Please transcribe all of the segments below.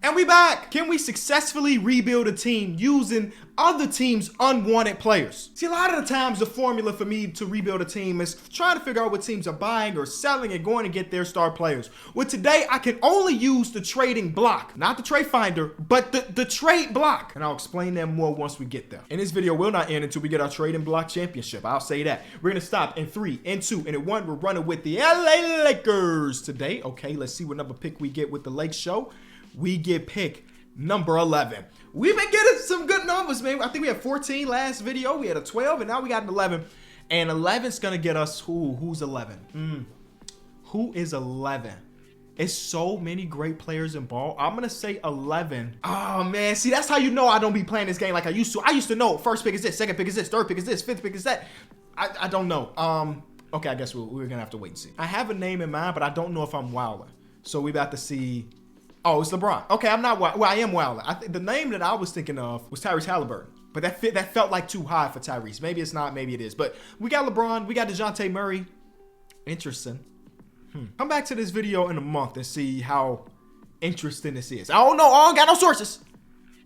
And we back. Can we successfully rebuild a team using other teams' unwanted players? See, a lot of the times the formula for me to rebuild a team is trying to figure out what teams are buying or selling and going to get their star players. Well, today I can only use the trading block, not the trade finder, but the trade block. And I'll explain that more once we get there. And this video will not end until we get our trading block championship. I'll say that. We're going to stop in 3, in 2, and in 1. We're running with the LA Lakers today. Okay, let's see what number pick we get with the Lake Show. We get pick number 11. We've been getting some good numbers, man. I think we had 14 last video. We had a 12, and now we got an 11. And 11's going to get us who? Who's 11? Who is 11? It's so many great players in ball. I'm going to say 11. Oh, man. See, that's how you know I don't be playing this game like I used to. I used to know first pick is this, second pick is this, third pick is this, fifth pick is that. I don't know. Okay, I guess we're going to have to wait and see. I have a name in mind, but I don't know if I'm wilding. So we about to see... Oh, it's LeBron. Okay, I'm not wild. Well, I am wilding. I think the name that I was thinking of was Tyrese Halliburton. But that felt like too high for Tyrese. Maybe it's not, maybe it is. But we got LeBron, we got DeJounte Murray. Interesting. Come back to this video in a month and see how interesting this is. I don't know. I don't got no sources.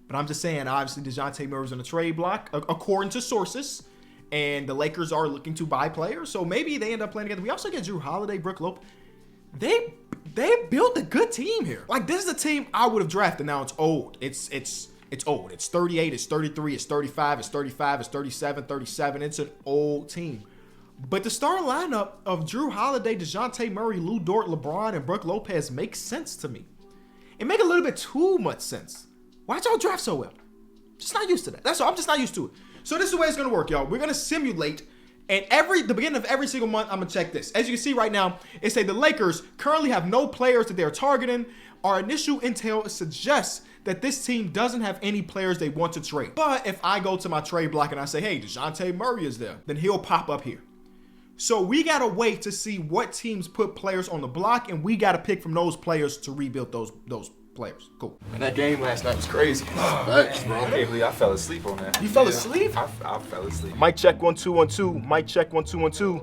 But I'm just saying, obviously, DeJounte Murray's on the trade block, according to sources. And the Lakers are looking to buy players. So maybe they end up playing together. We also get Drew Holiday, Brook Lopez. They built a good team here. Like, this is a team I would have drafted. Now it's old. It's old. It's 38, it's 33, it's 35, it's 35, it's 37, 37. It's an old team. But the starting lineup of Drew Holiday, DeJounte Murray, Lou Dort, LeBron, and Brook Lopez makes sense to me. It makes a little bit too much sense. Why'd y'all draft so well? Just not used to that. That's all. I'm just not used to it. So this is the way it's going to work, y'all. We're going to simulate. And the beginning of every single month, I'm going to check this. As you can see right now, it says the Lakers currently have no players that they're targeting. Our initial intel suggests that this team doesn't have any players they want to trade. But if I go to my trade block and I say, hey, DeJounte Murray is there, then he'll pop up here. So we got to wait to see what teams put players on the block, and we got to pick from those players to rebuild those players. Cool. Man, that game last night was crazy. Thanks, bro. I can't believe I fell asleep on that. You fell asleep? I fell asleep. Mic check 1 2 1 2. Mic check 1 2 1 2.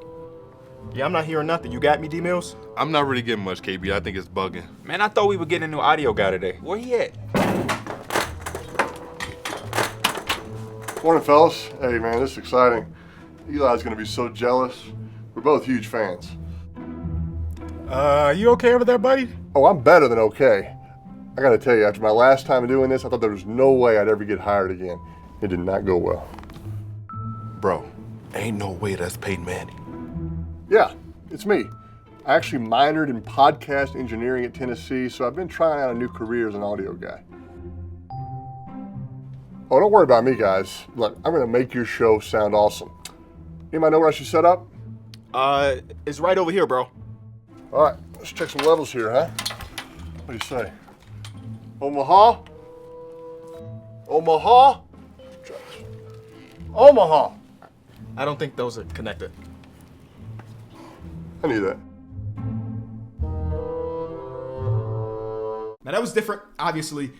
Yeah, I'm not hearing nothing. You got me, D Mills? I'm not really getting much, KB. I think it's bugging. Man, I thought we were getting a new audio guy today. Where he at? Morning, fellas. Hey, man, this is exciting. Eli's gonna be so jealous. We're both huge fans. You okay over there, buddy? Oh, I'm better than okay. I gotta tell you, after my last time doing this, I thought there was no way I'd ever get hired again. It did not go well. Bro, ain't no way that's Peyton Manning. Yeah, it's me. I actually minored in podcast engineering at Tennessee, so I've been trying out a new career as an audio guy. Oh, don't worry about me, guys. Look, I'm gonna make your show sound awesome. Anybody know where I should set up? It's right over here, bro. All right, let's check some levels here, huh? What do you say? Omaha? Omaha? Omaha! I don't think those are connected. I knew that. Now that was different, obviously,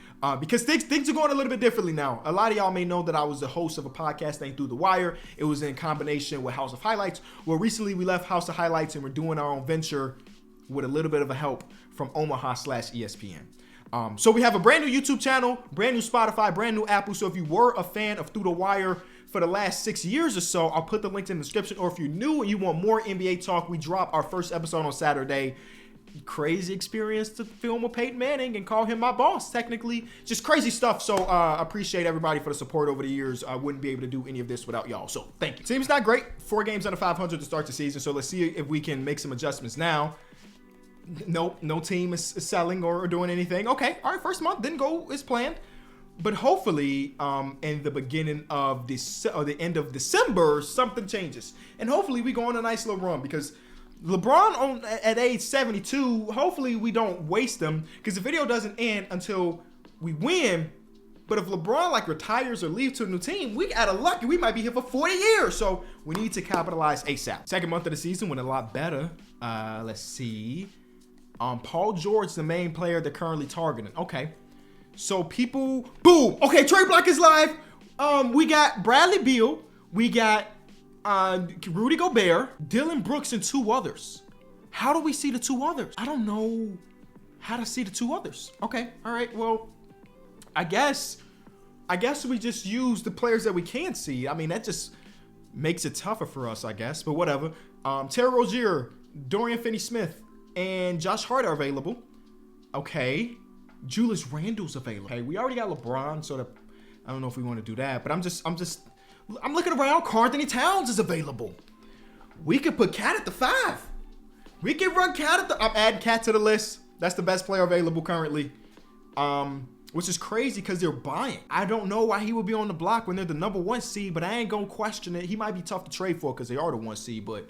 because things are going a little bit differently now. A lot of y'all may know that I was the host of a podcast named Through the Wire. It was in combination with House of Highlights. Well, recently we left House of Highlights and we're doing our own venture with a little bit of a help from Omaha/ESPN. So we have a brand new YouTube channel, brand new Spotify, brand new Apple. So if you were a fan of Through the Wire for the last 6 years or so, I'll put the links in the description. Or if you're new and you want more NBA talk, we drop our first episode on Saturday. Crazy experience to film with Peyton Manning and call him my boss, technically. Just crazy stuff. So I appreciate everybody for the support over the years. I wouldn't be able to do any of this without y'all. So thank you. Team's not great. 4 games under 500 to start the season. So let's see if we can make some adjustments now. Nope, no team is selling or doing anything. Okay, all right, first month didn't go as planned. But hopefully, in the beginning of the end of December, something changes. And hopefully we go on a nice little run because LeBron at age 72, hopefully we don't waste him because the video doesn't end until we win. But if LeBron retires or leaves to a new team, we got a lucky. We might be here for 40 years. So we need to capitalize ASAP. Second month of the season went a lot better. Let's see. Paul George, the main player they're currently targeting. Okay. So people, boom. Okay, trade block is live. We got Bradley Beal. We got Rudy Gobert, Dylan Brooks, and 2 others. How do we see the 2 others? I don't know how to see the 2 others. Okay, all right, well, I guess we just use the players that we can see. I mean, that just makes it tougher for us, I guess. But whatever. Terry Rozier, Dorian Finney-Smith, and Josh Hart are available. Okay. Julius Randle's available. Okay, we already got LeBron, so I don't know if we want to do that. But I'm looking around. Karl Anthony Towns is available. We could put Cat at the 5. We can run Cat at the. I'm adding Cat to the list. That's the best player available currently. Which is crazy because they're buying. I don't know why he would be on the block when they're the number 1 seed, but I ain't gonna question it. He might be tough to trade for because they are the 1 seed, but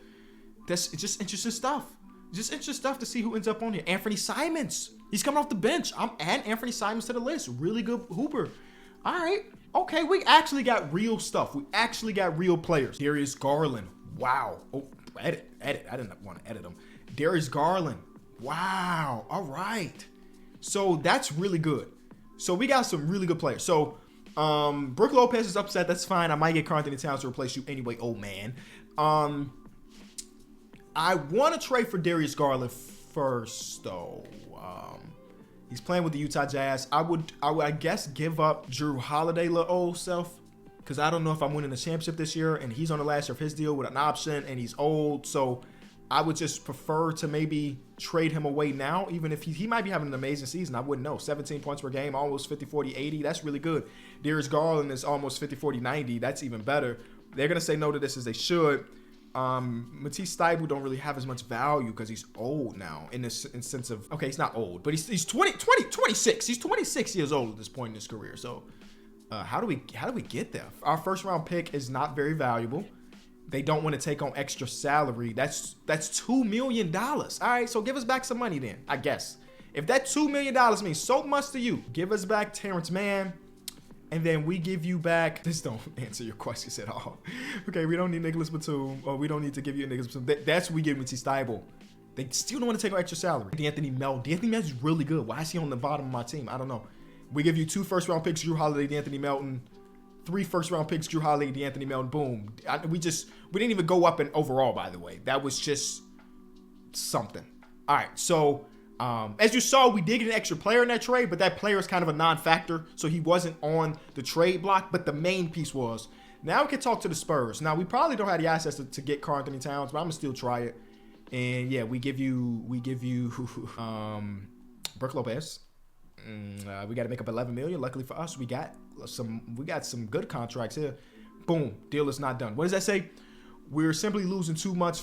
it's just interesting stuff. Just interesting stuff to see who ends up on here. Anthony Simons. He's coming off the bench. I'm adding Anthony Simons to the list. Really good hooper. All right. Okay, we actually got real stuff. We actually got real players. Darius Garland. Wow. Oh, edit. I didn't want to edit him. Darius Garland. Wow. All right. So that's really good. So we got some really good players. So Brook Lopez is upset. That's fine. I might get Karl Anthony Towns to replace you anyway, old man. I want to trade for Darius Garland first, though. He's playing with the Utah Jazz. I would, I guess, give up Drew Holiday, little old self, because I don't know if I'm winning the championship this year, and he's on the last year of his deal with an option, and he's old. So I would just prefer to maybe trade him away now, even if he might be having an amazing season. I wouldn't know. 17 points per game, almost 50, 40, 80. That's really good. Darius Garland is almost 50, 40, 90. That's even better. They're going to say no to this as they should. Matisse Thybulle don't really have as much value because he's old now in sense of, okay, he's not old, but he's 26. He's 26 years old at this point in his career. So how do we get there? Our first round pick is not very valuable. They don't want to take on extra salary. That's $2 million. All right, so give us back some money then, I guess. If that $2 million means so much to you, give us back Terrence Mann, and then we give you back. This don't answer your questions at all. Okay, we don't need Nicholas Batum, or we don't need to give you a Nicholas Batum. That's what we give Matisse Thybulle. They still don't want to take on extra salary. D'Anthony Melton. D'Anthony Melton is really good. Why is he on the bottom of my team? I don't know. We give you 2 first-round picks, Drew Holiday, D'Anthony Melton. 3 first-round picks, Drew Holiday, D'Anthony Melton. Boom. We didn't even go up in overall, by the way. That was just something. All right, so as you saw, we did get an extra player in that trade, but that player is kind of a non-factor, so he wasn't on the trade block, but the main piece was. Now we can talk to the Spurs. Now, we probably don't have the assets to get Karl Anthony Towns, but I'm going to still try it. And, yeah, we give you Brook Lopez. We got to make up $11 million. Luckily for us, we got some good contracts here. Boom, deal is not done. What does that say? We're simply losing too much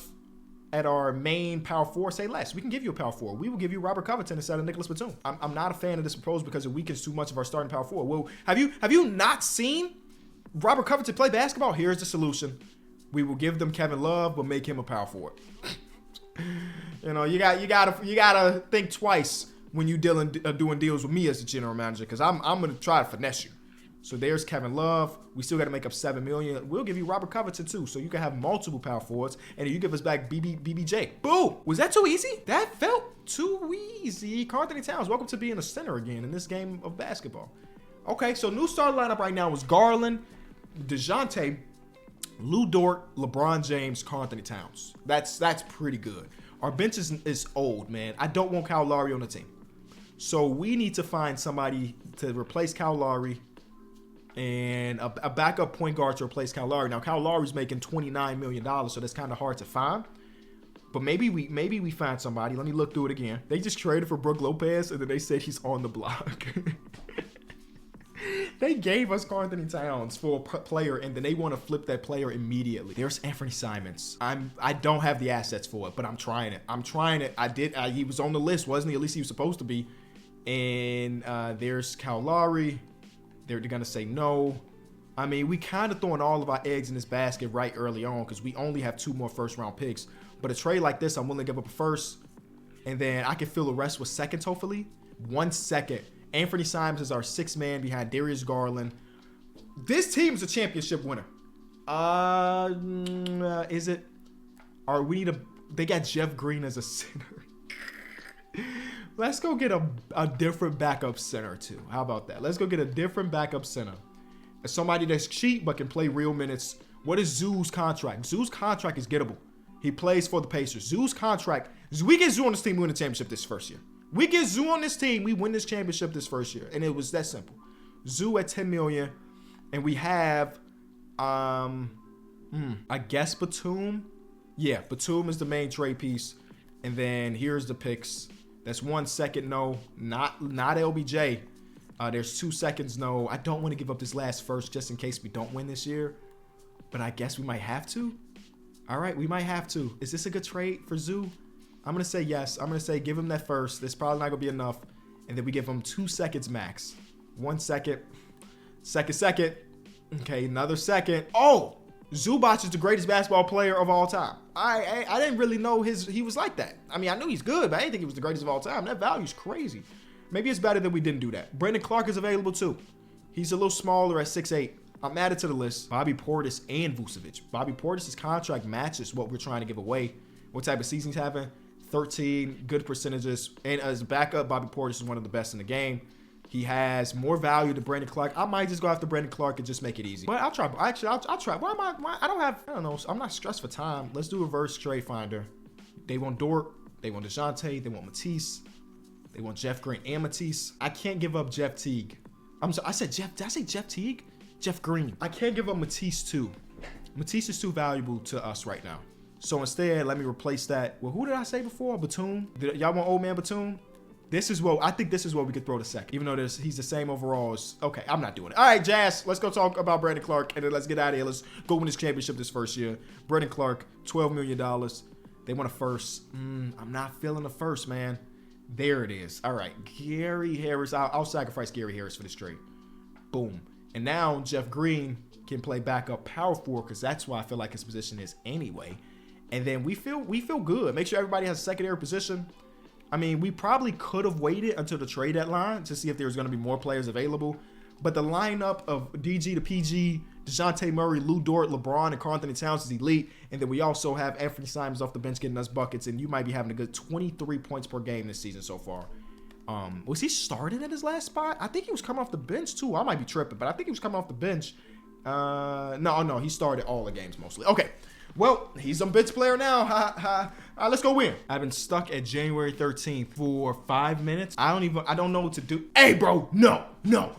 at our main power forward. Say less. We can give you a power forward. We will give you Robert Covington instead of Nicholas Batum. I'm not a fan of this proposal because it weakens too much of our starting power forward. Well, have you not seen Robert Covington play basketball? Here's the solution. We will give them Kevin Love, but make him a power forward. You know, you gotta think twice when you doing deals with me as the general manager, because I'm gonna try to finesse you. So there's Kevin Love. We still got to make up $7 million. We'll give you Robert Covington too, so you can have multiple power forwards, and you give us back BBJ. Boom! Was that too easy? That felt too easy. Karl Anthony Towns, welcome to being a center again in this game of basketball. Okay, so new starting lineup right now is Garland, DeJounte, Lou Dort, LeBron James, Karl Anthony Towns. That's pretty good. Our bench is old, man. I don't want Kyle Lowry on the team. So we need to find somebody to replace Kyle Lowry and a backup point guard to replace Kyle Lowry. Now, Kyle Lowry's making $29 million, so that's kind of hard to find. But maybe we find somebody. Let me look through it again. They just traded for Brook Lopez, and then they said he's on the block. They gave us Karl Anthony Towns for a player, and then they want to flip that player immediately. There's Anthony Simons. I don't have the assets for it, but I'm trying it. He was on the list, wasn't he? At least he was supposed to be. And there's Kyle Lowry. They're going to say no. I mean, we kind of throwing all of our eggs in this basket right early on because we only have 2 more first-round picks. But a trade like this, I'm willing to give up a first, and then I can fill the rest with seconds, hopefully. 1 second. Anthony Simons is our 6th man behind Darius Garland. This team is a championship winner. Is it? Or we need they got Jeff Green as a center. Let's go get a different backup center too. How about that? Let's go get a different backup center. Somebody that's cheap but can play real minutes. What is Zoo's contract? Zoo's contract is gettable. He plays for the Pacers. Zoo's contract. We get Zoo on this team, we win the championship this first year. We get Zoo on this team, we win this championship this first year. And it was that simple. Zoo at 10 million. And we have, I guess Batum. Yeah, Batum is the main trade piece. And then here's the picks. That's 1 second no, not LBJ. There's 2 seconds no. I don't want to give up this last first just in case we don't win this year. But I guess we might have to. All right, we might have to. Is this a good trade for Zoo? I'm going to say yes. I'm going to say give him that first. That's probably not going to be enough. And then we give him 2 seconds max. 1 second. Second. Okay, another second. Oh! Zubac is the greatest basketball player of all time. I didn't really know he was like that. I mean, I knew he's good, but I didn't think he was the greatest of all time. That value's crazy. Maybe it's better that we didn't do that. Brandon Clark is available too. He's a little smaller at 6'8". I'm added to the list. Bobby Portis and Vucevic. Bobby Portis' contract matches what we're trying to give away. What type of season he's having? 13, good percentages. And as a backup, Bobby Portis is one of the best in the game. He has more value than Brandon Clark. I might just go after Brandon Clark and just make it easy. But I'll try. Actually, I'll try. I don't know. I'm not stressed for time. Let's do reverse trade finder. They want Dort. They want DeJounte. They want Matisse. They want Jeff Green and Matisse. I can't give up Jeff Teague. I'm sorry. I said Jeff. Did I say Jeff Teague? Jeff Green. I can't give up Matisse too. Matisse is too valuable to us right now. So instead, let me replace that. Well, who did I say before? Batum. Y'all want old man Batum? I think this is what we could throw to second. Even though he's the same overalls. Okay, I'm not doing it. All right, Jazz, let's go talk about Brandon Clark, and then let's get out of here. Let's go win this championship this first year. Brandon Clark, $12 million. They want a first. I'm not feeling the first, man. There it is. All right, Gary Harris. I'll sacrifice Gary Harris for this trade. Boom. And now Jeff Green can play backup power forward because that's why I feel like his position is anyway. And then we feel good. Make sure everybody has a secondary position. I mean, we probably could have waited until the trade deadline to see if there was going to be more players available. But the lineup of DG to PG, DeJounte Murray, Lou Dort, LeBron, and Karl Anthony Towns is elite. And then we also have Anthony Simons off the bench getting us buckets. And you might be having a good 23 points per game this season so far. Was he starting at his last spot? I think he was coming off the bench too. I might be tripping, but I think he was coming off the bench. No, he started all the games mostly. Okay. Well, he's a bench player now. Let's go win. I've been stuck at January 13th for 5 minutes. I don't know what to do. Hey, bro, no.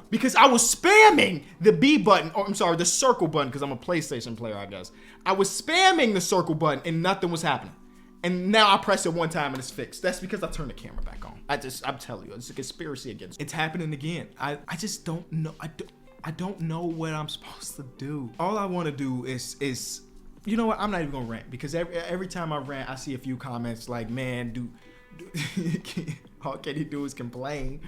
Because I was spamming the B button. Oh, I'm sorry, the circle button, because I'm a PlayStation player, I guess. I was spamming the circle button and nothing was happening. And now I press it one time and it's fixed. That's because I turned the camera back on. I'm telling you, it's a conspiracy against me. It's happening again. I just don't know. I don't know what I'm supposed to do. All I want to do is you know what? I'm not even gonna rant because every time I rant, I see a few comments like, "Man, all can he do is complain."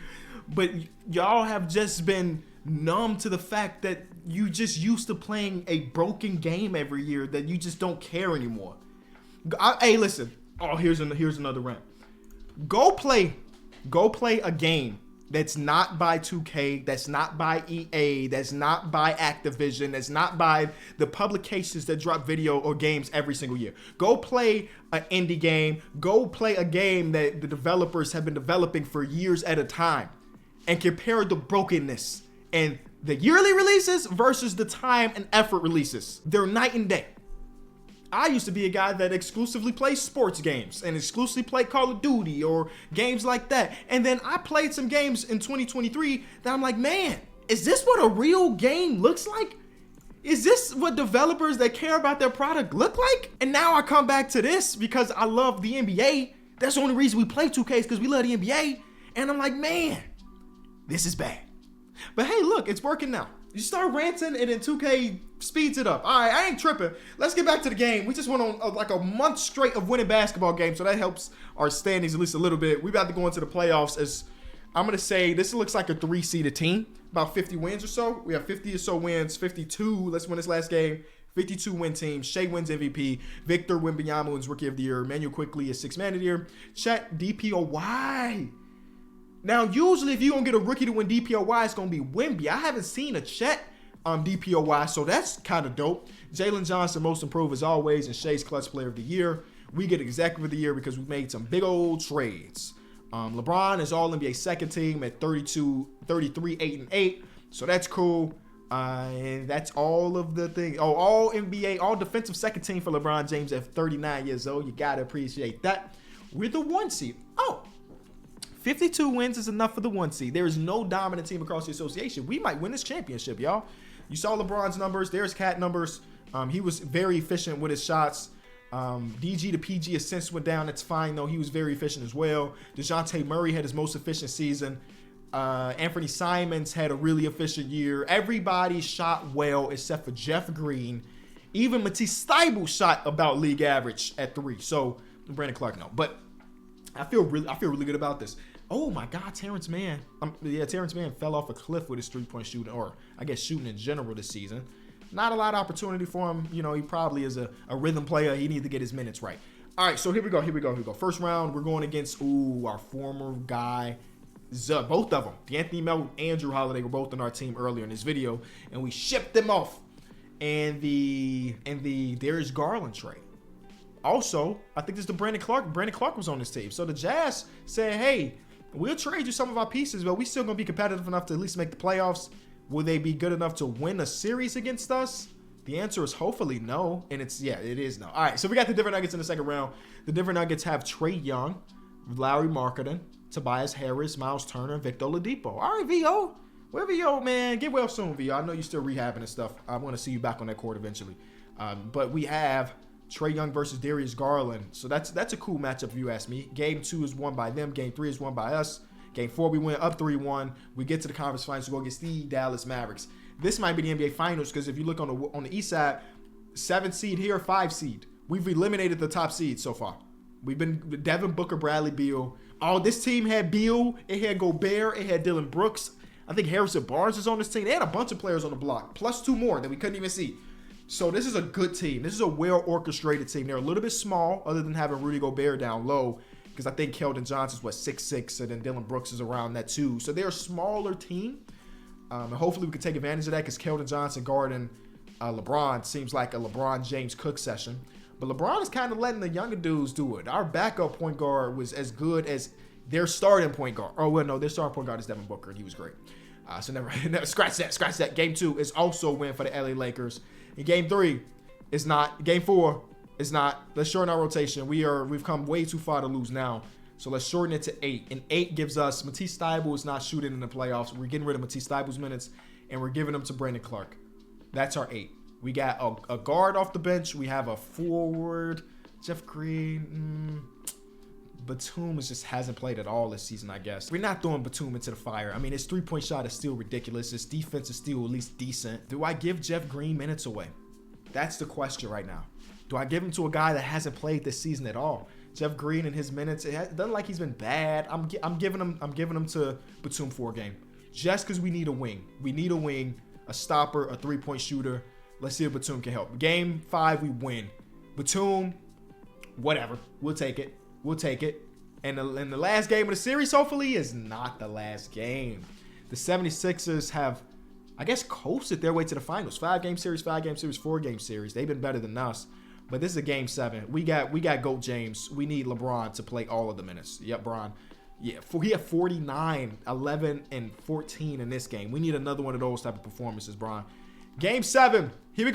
But y'all have just been numb to the fact that you just used to playing a broken game every year that you just don't care anymore. Hey, listen. Oh, here's another rant. Go play a game that's not by 2K, that's not by EA, that's not by Activision, that's not by the publications that drop video or games every single year. Go play an indie game. Go play a game that the developers have been developing for years at a time and compare the brokenness and the yearly releases versus the time and effort releases. They're night and day. I used to be a guy that exclusively played sports games and exclusively played Call of Duty or games like that. And then I played some games in 2023 that I'm like, man, is this what a real game looks like? Is this what developers that care about their product look like? And now I come back to this because I love the NBA. That's the only reason we play 2K is because we love the NBA. And I'm like, man, this is bad. But hey, look, it's working now. You start ranting and then 2K speeds it up. All right, I ain't tripping. Let's get back to the game. We just went on like a month straight of winning basketball games, so that helps our standings at least a little bit. We about to go into the playoffs as I'm going to say this looks like a 3-seeded team, about 50 wins or so. We have 50 or so wins, 52. Let's win this last game. 52 win team. Shea wins MVP. Victor Wembanyama wins Rookie of the Year. Emmanuel Quickley is 6th Man of the Year. Chet DPOY. Now, usually if you're going to get a rookie to win DPOY, it's going to be Wemby. I haven't seen a Chet DPOY, so that's kind of dope. Jalen Johnson, most improved as always, and Shea's Clutch Player of the Year. We get Executive of the Year because we made some big old trades. LeBron is All-NBA second team at 33, 8-8, so that's cool. And that's all of the things. Oh, all NBA, all defensive second team for LeBron James at 39 years old. You got to appreciate that. We're the 1 seed. Oh. 52 wins is enough for the 1 seed. There is no dominant team across the association. We might win this championship, y'all. You saw LeBron's numbers. There's Cat numbers. He was very efficient with his shots. DG to PG assists went down. That's fine, though. He was very efficient as well. DeJounte Murray had his most efficient season. Anthony Simons had a really efficient year. Everybody shot well except for Jeff Green. Even Matisse Thybulle shot about league average at 3. So Brandon Clark, no. But I feel really good about this. Oh my God, Terrence Mann. Terrence Mann fell off a cliff with his 3-point shooting, or I guess shooting in general this season. Not a lot of opportunity for him. You know, he probably is a rhythm player. He needs to get his minutes right. All right, so here we go. First round, we're going against, our former guy, both of them. D'Anthony Melton and Andrew Holiday were both on our team earlier in this video, and we shipped them off. And the Darius Garland trade. Also, I think this is the Brandon Clark. Brandon Clark was on this team. So the Jazz said, hey, we'll trade you some of our pieces, but we still going to be competitive enough to at least make the playoffs. Will they be good enough to win a series against us? The answer is hopefully no. And it is no. All right, so we got the Denver Nuggets in the second round. The Denver Nuggets have Trae Young, Larry Marketing, Tobias Harris, Miles Turner, and Victor Oladipo. All right, VO. Well, VO, man, get well soon, VO. I know you're still rehabbing and stuff. I want to see you back on that court eventually. But we have Trae Young versus Darius Garland. So that's a cool matchup if you ask me. Game 2 is won by them. Game 3 is won by us. Game 4, we went up 3-1. We get to the conference finals to go against the Dallas Mavericks. This might be the NBA Finals because if you look on the East side, 7 seed here, 5 seed. We've eliminated the top seeds so far. We've been Devin Booker, Bradley Beal. Oh, this team had Beal. It had Gobert. It had Dylan Brooks. I think Harrison Barnes is on this team. They had a bunch of players on the block, plus 2 more that we couldn't even see. So this is a good team. This is a well-orchestrated team. They're a little bit small, other than having Rudy Gobert down low, because I think Keldon Johnson's 6'6", and then Dylan Brooks is around that too. So they're a smaller team, and hopefully we can take advantage of that because Keldon Johnson guarding LeBron seems like a LeBron James Cook session. But LeBron is kind of letting the younger dudes do it. Our backup point guard was as good as their starting point guard. Oh, well, no, their starting point guard is Devin Booker, and he was great. So never scratch that. Game 2 is also a win for the LA Lakers. In Game 3, it's not. Game 4, it's not. Let's shorten our rotation. We've come way too far to lose now. So let's shorten it to 8. And 8 gives us Matisse Thybulle is not shooting in the playoffs. We're getting rid of Matisse Thybulle's minutes, and we're giving them to Brandon Clark. That's our 8. We got a guard off the bench. We have a forward, Jeff Green. Batum just hasn't played at all this season, I guess. We're not throwing Batum into the fire. I mean, his 3-point shot is still ridiculous. His defense is still at least decent. Do I give Jeff Green minutes away? That's the question right now. Do I give him to a guy that hasn't played this season at all? Jeff Green and his minutes, it doesn't like he's been bad. I'm giving him to Batum for a game. Just because we need a wing. We need a wing, a stopper, a 3-point shooter. Let's see if Batum can help. Game 5, we win. Batum, whatever. We'll take it. And the last game of the series, hopefully, is not the last game. The 76ers have, I guess, coasted their way to the finals. 5-game series, 4-game series. They've been better than us. But this is a Game 7. We got GOAT James. We need LeBron to play all of the minutes. Yep, Bron. Yeah, he had 49, 11, and 14 in this game. We need another one of those type of performances, Bron. Game 7. Here we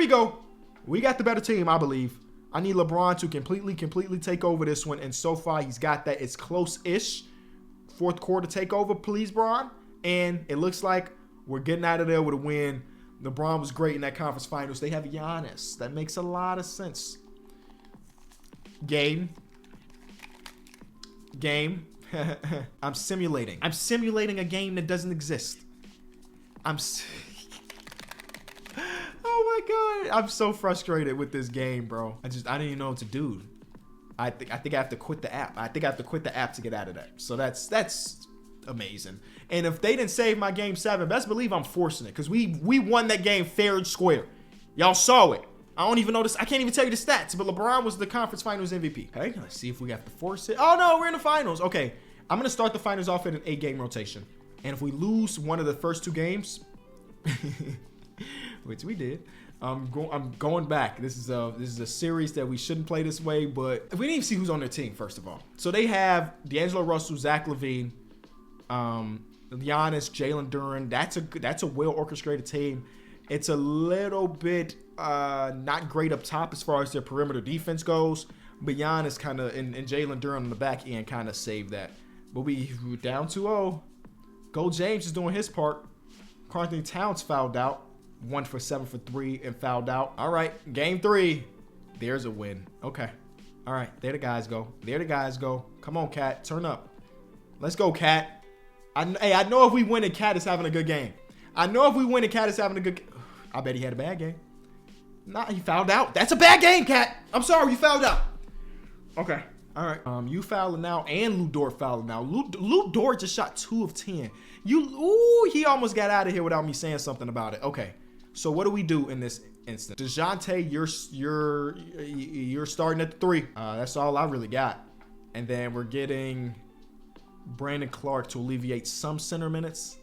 go. We got the better team, I believe. I need LeBron to completely take over this one. And so far, he's got that. It's close-ish. Fourth quarter takeover, please, Bron. And it looks like we're getting out of there with a win. LeBron was great in that conference finals. They have Giannis. That makes a lot of sense. Game. I'm simulating a game that doesn't exist. Oh my God. I'm so frustrated with this game, bro. I didn't even know what to do. I think I have to quit the app. I think I have to quit the app to get out of that. So that's amazing. And if they didn't save my Game 7, best believe I'm forcing it because we won that game fair and square. Y'all saw it. I don't even know this. I can't even tell you the stats, but LeBron was the conference finals MVP. Okay, let's see if we have to force it. Oh no, we're in the finals. Okay, I'm gonna start the finals off in an 8-game rotation. And if we lose one of the first 2 games, which we did, I'm going back. This is a series that we shouldn't play this way, but we didn't even see who's on their team first of all. So they have D'Angelo Russell, Zach LaVine, Giannis, Jalen Duren. That's a well orchestrated team. It's a little bit not great up top as far as their perimeter defense goes, but Giannis kind of and Jalen Duren on the back end kind of saved that. But we down 2-0. Go James is doing his part. Carnthony Towns fouled out. 1 for 7 for 3 and fouled out. All right, game 3. There's a win. Okay. All right, there the guys go. There the guys go. Come on, Cat. Turn up. Let's go, Cat. I know if we win and Cat is having a good game. I know if we win and Cat is having a good... I bet he had a bad game. Nah, he fouled out. That's a bad game, Cat. I'm sorry, you fouled out. Okay. All right. You fouling now and Lou Dort fouling now. Lou Dort just shot 2 of 10. He almost got out of here without me saying something about it. Okay. So what do we do in this instance? DeJounte, you're starting at the 3. That's all I really got. And then we're getting Brandon Clark to alleviate some center minutes.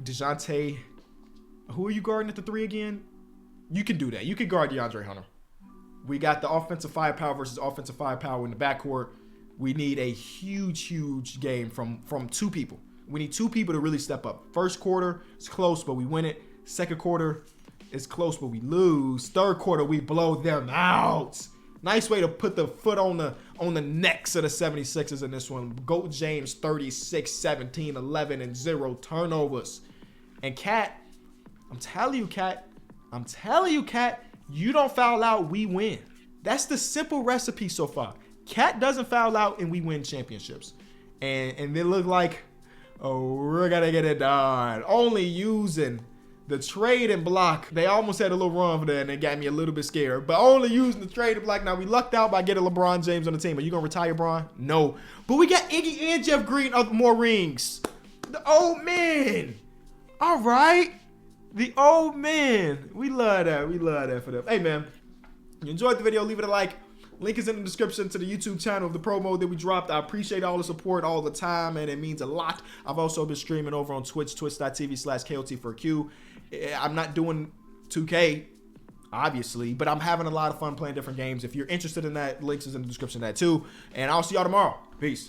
DeJounte, who are you guarding at the 3 again? You can do that. You can guard DeAndre Hunter. We got the offensive firepower versus offensive firepower in the backcourt. We need a huge game from 2 people. We need 2 people to really step up. First quarter, it's close, but we win it. Second quarter, it's close, but we lose. Third quarter, we blow them out. Nice way to put the foot on the necks of the 76ers in this one. Goat James, 36, 17, 11, and 0 turnovers. And Cat, I'm telling you, Cat, you don't foul out, we win. That's the simple recipe so far. Cat doesn't foul out, and we win championships. And they look like, oh, we're gonna get it done. Only using the trade and block. They almost had a little run for that, and it got me a little bit scared. But only using the trade and block. Now, we lucked out by getting LeBron James on the team. Are you going to retire, Bron? No. But we got Iggy and Jeff Green more rings. The old man. All right. The old man. We love that. We love that for them. Hey, man. You enjoyed the video, leave it a like. Link is in the description to the YouTube channel of the promo that we dropped. I appreciate all the support all the time, and it means a lot. I've also been streaming over on Twitch, twitch.tv/KOT4Q. I'm not doing 2K, obviously, but I'm having a lot of fun playing different games. If you're interested in that, links is in the description of that too. And I'll see y'all tomorrow. Peace.